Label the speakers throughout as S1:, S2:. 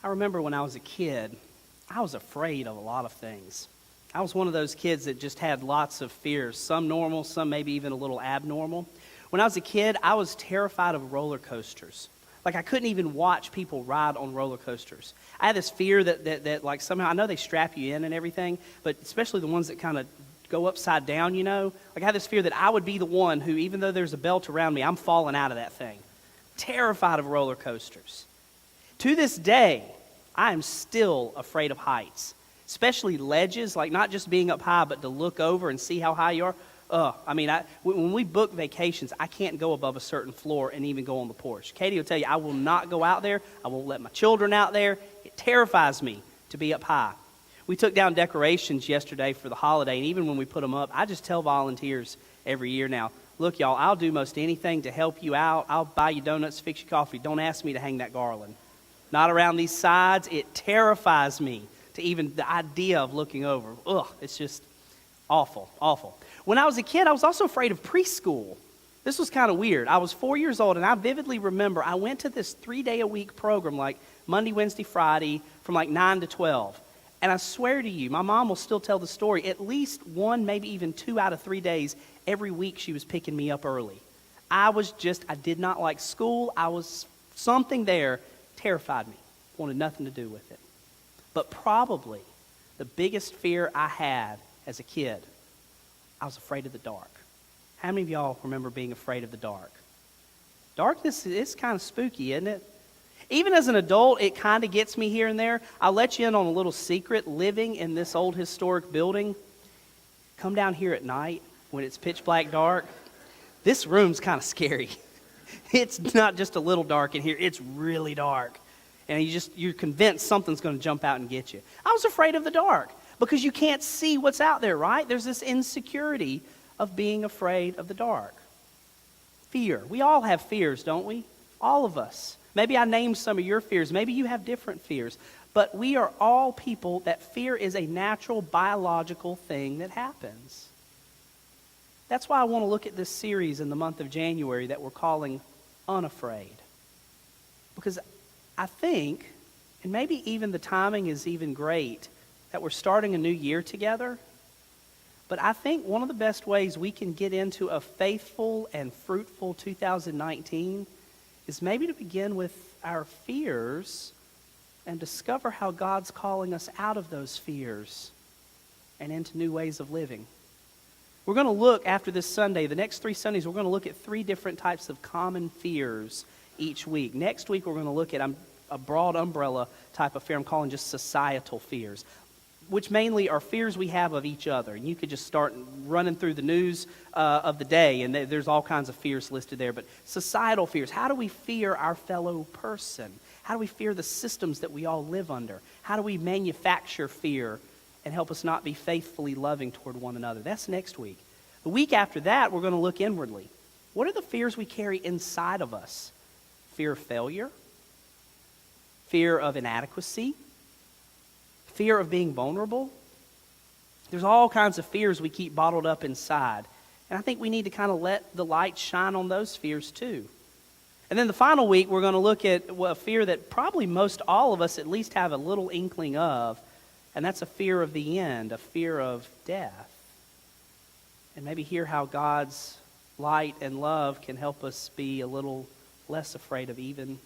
S1: I remember when I was a kid, I was afraid of a lot of things. I was one of those kids that just had lots of fears, some normal, some maybe even a little abnormal. When I was a kid, I was terrified of roller coasters. Like, I couldn't even watch people ride on roller coasters. I had this fear that like, somehow, I know they strap you in and everything, but especially the ones that kind of go upside down, you know? Like, I had this fear that I would be the one who, even though there's a belt around me, I'm falling out of that thing. Terrified of roller coasters. To this day, I am still afraid of heights, especially ledges, like not just being up high, but to look over and see how high you are. When we book vacations, I can't go above a certain floor and even go on the porch. Katie will tell you, I will not go out there. I won't let my children out there. It terrifies me to be up high. We took down decorations yesterday for the holiday, and even when we put them up, I just tell volunteers every year now, look, y'all, I'll do most anything to help you out. I'll buy you donuts, fix you coffee. Don't ask me to hang that garland. Not around these sides. It terrifies me to even the idea of looking over. Ugh, it's just awful, awful. When I was a kid, I was also afraid of preschool. This was kind of weird. I was 4 years old, and I vividly remember I went to this 3-day-a-week program, like Monday, Wednesday, Friday, from like 9 to 12. And I swear to you, my mom will still tell the story, at least 1, maybe even 2 out of 3 days, every week she was picking me up early. I did not like school. Something there terrified me, wanted nothing to do with it. But probably the biggest fear I had as a kid, I was afraid of the dark. How many of y'all remember being afraid of the dark? Darkness is kind of spooky, isn't it? Even as an adult, it kind of gets me here and there. I'll let you in on a little secret. Living in this old historic building, come down here at night when it's pitch black dark. This room's kind of scary. It's not just a little dark in here. It's really dark. And you're convinced something's going to jump out and get you. I was afraid of the dark because you can't see what's out there, right? There's this insecurity of being afraid of the dark. Fear. We all have fears, don't we? All of us. Maybe I named some of your fears. Maybe you have different fears. But we are all people that fear is a natural biological thing that happens. That's why I want to look at this series in the month of January that we're calling Unafraid. Because I think, and maybe even the timing is even great, that we're starting a new year together. But I think one of the best ways we can get into a faithful and fruitful 2019 is maybe to begin with our fears and discover how God's calling us out of those fears and into new ways of living. We're going to look after this Sunday, the next 3 Sundays, we're going to look at 3 different types of common fears each week. Next week, we're going to look at a broad umbrella type of fear I'm calling just societal fears, which mainly are fears we have of each other. And you could just start running through the news of the day, and there's all kinds of fears listed there. But societal fears, how do we fear our fellow person? How do we fear the systems that we all live under? How do we manufacture fear and help us not be faithfully loving toward one another? That's next week. The week after that, we're going to look inwardly. What are the fears we carry inside of us? Fear of failure, fear of inadequacy, fear of being vulnerable. There's all kinds of fears we keep bottled up inside. And I think we need to kind of let the light shine on those fears too. And then the final week, we're going to look at a fear that probably most all of us at least have a little inkling of, and that's a fear of the end, a fear of death. And maybe hear how God's light and love can help us be a little less afraid of even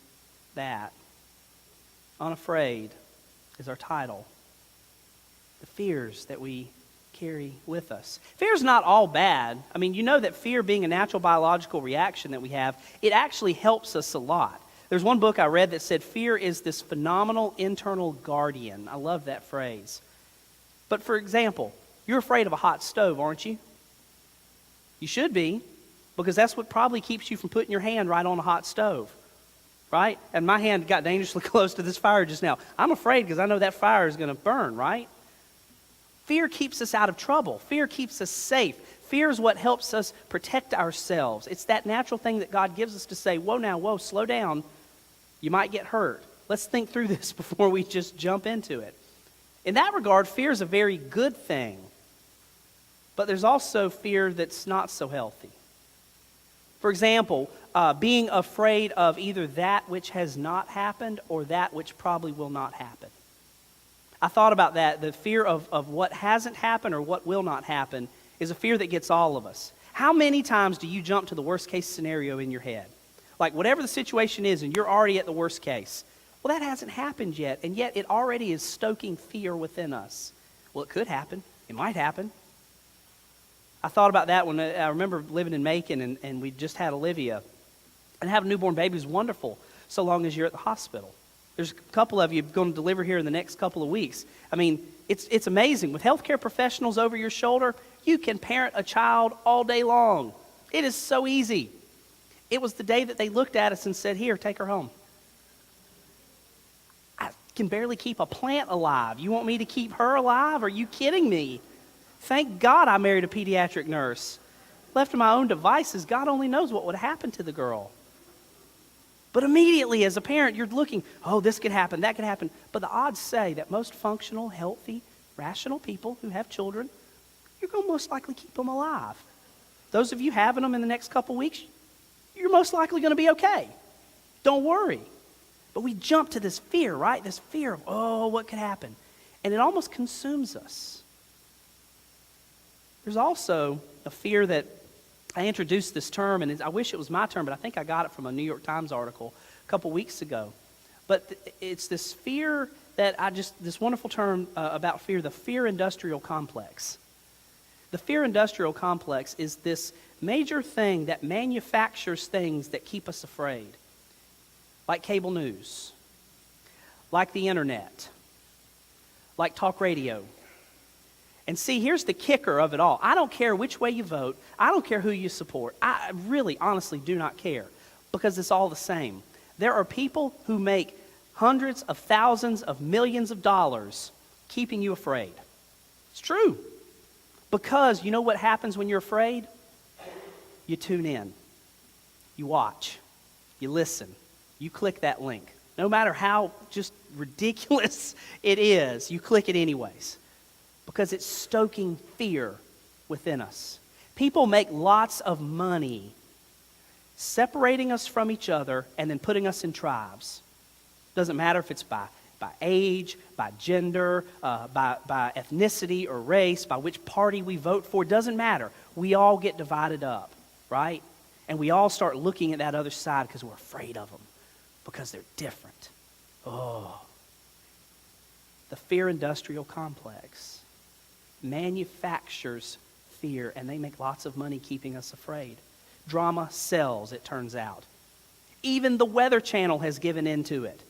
S1: that. Unafraid is our title. The fears that we carry with us. Fear is not all bad. I mean, you know that fear being a natural biological reaction that we have, it actually helps us a lot. There's one book I read that said fear is this phenomenal internal guardian. I love that phrase. But for example, you're afraid of a hot stove, aren't you? You should be, because that's what probably keeps you from putting your hand right on a hot stove, right? And my hand got dangerously close to this fire just now. I'm afraid because I know that fire is going to burn, right? Fear keeps us out of trouble. Fear keeps us safe. Fear is what helps us protect ourselves. It's that natural thing that God gives us to say, whoa, slow down. You might get hurt. Let's think through this before we just jump into it. In that regard, fear is a very good thing. But there's also fear that's not so healthy. For example, being afraid of either that which has not happened or that which probably will not happen. I thought about that. The fear of what hasn't happened or what will not happen is a fear that gets all of us. How many times do you jump to the worst case scenario in your head? Like whatever the situation is and you're already at the worst case. Well, that hasn't happened yet, and yet it already is stoking fear within us. Well, it could happen. It might happen. I thought about that when I remember living in Macon and we just had Olivia. And having a newborn baby is wonderful so long as you're at the hospital. There's a couple of you going to deliver here in the next couple of weeks. I mean, it's amazing. With healthcare professionals over your shoulder, you can parent a child all day long. It is so easy. It was the day that they looked at us and said, "Here, take her home." I can barely keep a plant alive. You want me to keep her alive? Are you kidding me? Thank God I married a pediatric nurse. Left to my own devices, God only knows what would happen to the girl. But immediately as a parent, you're looking, oh, this could happen, that could happen. But the odds say that most functional, healthy, rational people who have children, you're going to most likely keep them alive. Those of you having them in the next couple weeks, you're most likely going to be okay. Don't worry. But we jump to this fear, right? This fear of, oh, what could happen? And it almost consumes us. There's also a fear that I introduced this term, and I wish it was my term, but I think I got it from a New York Times article a couple weeks ago. But it's this fear that this wonderful term about fear, the fear industrial complex. The fear industrial complex is this major thing that manufactures things that keep us afraid, like cable news, like the internet, like talk radio. And see, here's the kicker of it all. I don't care which way you vote. I don't care who you support. I really, honestly do not care because it's all the same. There are people who make hundreds of thousands of millions of dollars keeping you afraid. It's true. Because you know what happens when you're afraid? You tune in. You watch. You listen. You click that link. No matter how just ridiculous it is, you click it anyways. Because it's stoking fear within us. People make lots of money separating us from each other and then putting us in tribes. Doesn't matter if it's by age, by gender, by ethnicity or race, by which party we vote for. Doesn't matter. We all get divided up, right? And we all start looking at that other side because we're afraid of them, because they're different. Oh. The fear industrial complex manufactures fear, and they make lots of money keeping us afraid. Drama sells, it turns out. Even the Weather Channel has given into it.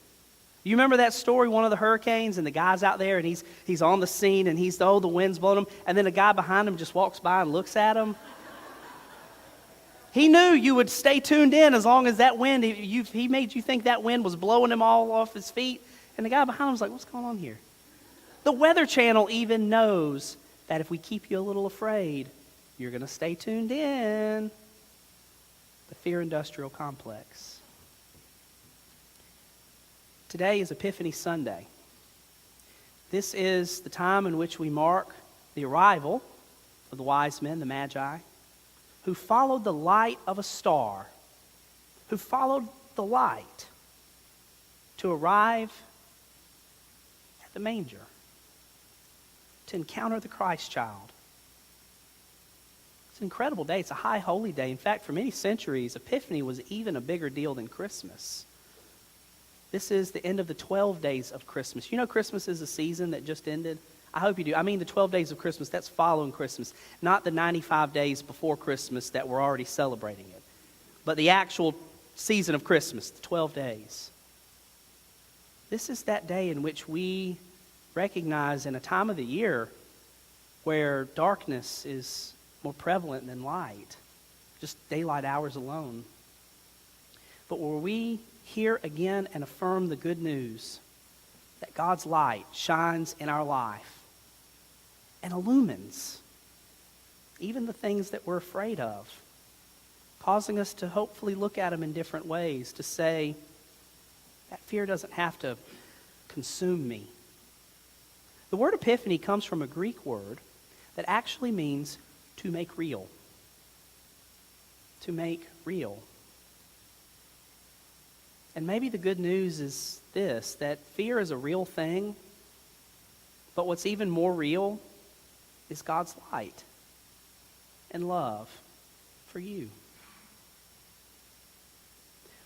S1: You remember that story, one of the hurricanes, and the guy's out there, and he's on the scene, and the wind's blowing him, and then a guy behind him just walks by and looks at him. He knew you would stay tuned in as long as that wind, he made you think that wind was blowing him all off his feet, and the guy behind him was like, what's going on here? The Weather Channel even knows that if we keep you a little afraid, you're going to stay tuned in. The fear industrial complex. Today is Epiphany Sunday. This is the time in which we mark the arrival of the wise men, the Magi, who followed the light of a star, who followed the light to arrive at the manger, to encounter the Christ child. It's an incredible day. It's a high holy day. In fact, for many centuries, Epiphany was even a bigger deal than Christmas. This is the end of the 12 days of Christmas. You know Christmas is a season that just ended? I hope you do. I mean the 12 days of Christmas, that's following Christmas, not the 95 days before Christmas that we're already celebrating it, but the actual season of Christmas, the 12 days. This is that day in which we recognize in a time of the year where darkness is more prevalent than light, just daylight hours alone. But where we hear again and affirm the good news that God's light shines in our life and illumines even the things that we're afraid of, causing us to hopefully look at them in different ways, to say, that fear doesn't have to consume me. The word epiphany comes from a Greek word that actually means to make real. To make real. And maybe the good news is this, that fear is a real thing, but what's even more real is God's light and love for you.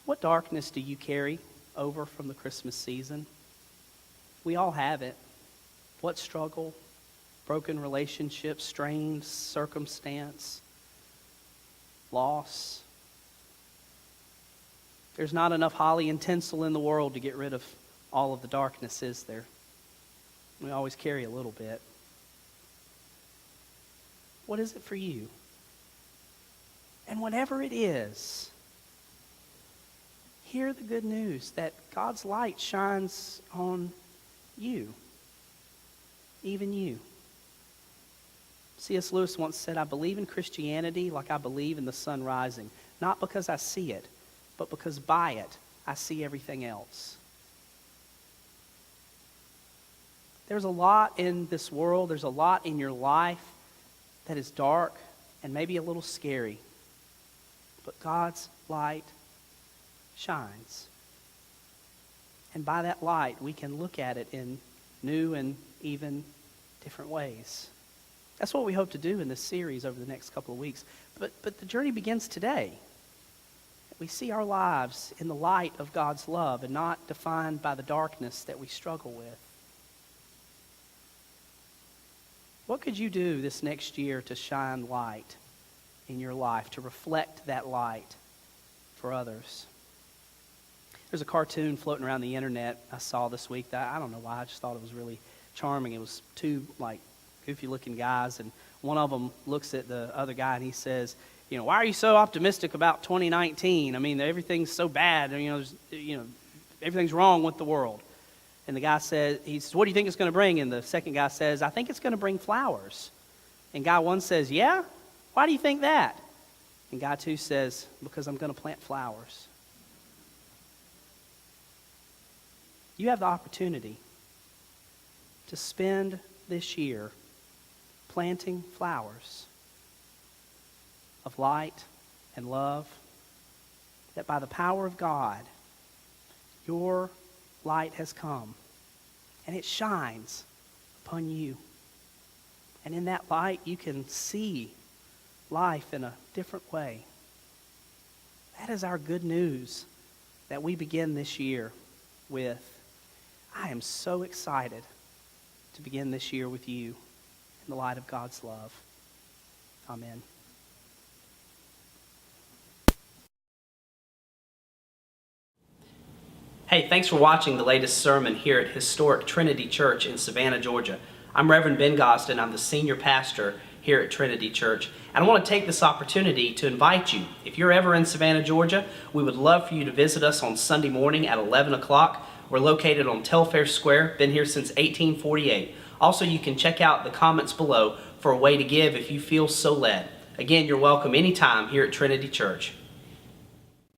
S1: What darkness do you carry over from the Christmas season? We all have it. What struggle, broken relationships, strained circumstance, loss? There's not enough holly and tinsel in the world to get rid of all of the darkness, is there? We always carry a little bit. What is it for you? And whatever it is, hear the good news that God's light shines on you, even you. C.S. Lewis once said, I believe in Christianity like I believe in the sun rising, not because I see it, but because by it I see everything else. There's a lot in this world, there's a lot in your life that is dark and maybe a little scary, but God's light shines. And by that light, we can look at it in new and even different ways. That's what we hope to do in this series over the next couple of weeks. But the journey begins today. We see our lives in the light of God's love and not defined by the darkness that we struggle with. What could you do this next year to shine light in your life, to reflect that light for others? There's a cartoon floating around the internet I saw this week that I don't know why, I just thought it was really charming. It was two goofy looking guys, and one of them looks at the other guy and he says, why are you so optimistic about 2019? I mean, everything's so bad, everything's wrong with the world. And the guy says, what do you think it's going to bring? And the second guy says, I think it's going to bring flowers. And guy one says, yeah? Why do you think that? And guy two says, because I'm going to plant flowers. You have the opportunity to spend this year planting flowers of light and love, that by the power of God, your light has come, and it shines upon you. And in that light, you can see life in a different way. That is our good news that we begin this year with. I am so excited to begin this year with you in the light of God's love. Amen. Hey, thanks for watching the latest sermon here at historic Trinity Church in Savannah, Georgia. I'm Reverend Ben Gostin. I'm the senior pastor here at Trinity Church. And I want to take this opportunity to invite you. If you're ever in Savannah, Georgia, we would love for you to visit us on Sunday morning at 11 o'clock. We're located on Telfair Square, been here since 1848. Also, you can check out the comments below for a way to give if you feel so led. Again, you're welcome anytime here at Trinity Church.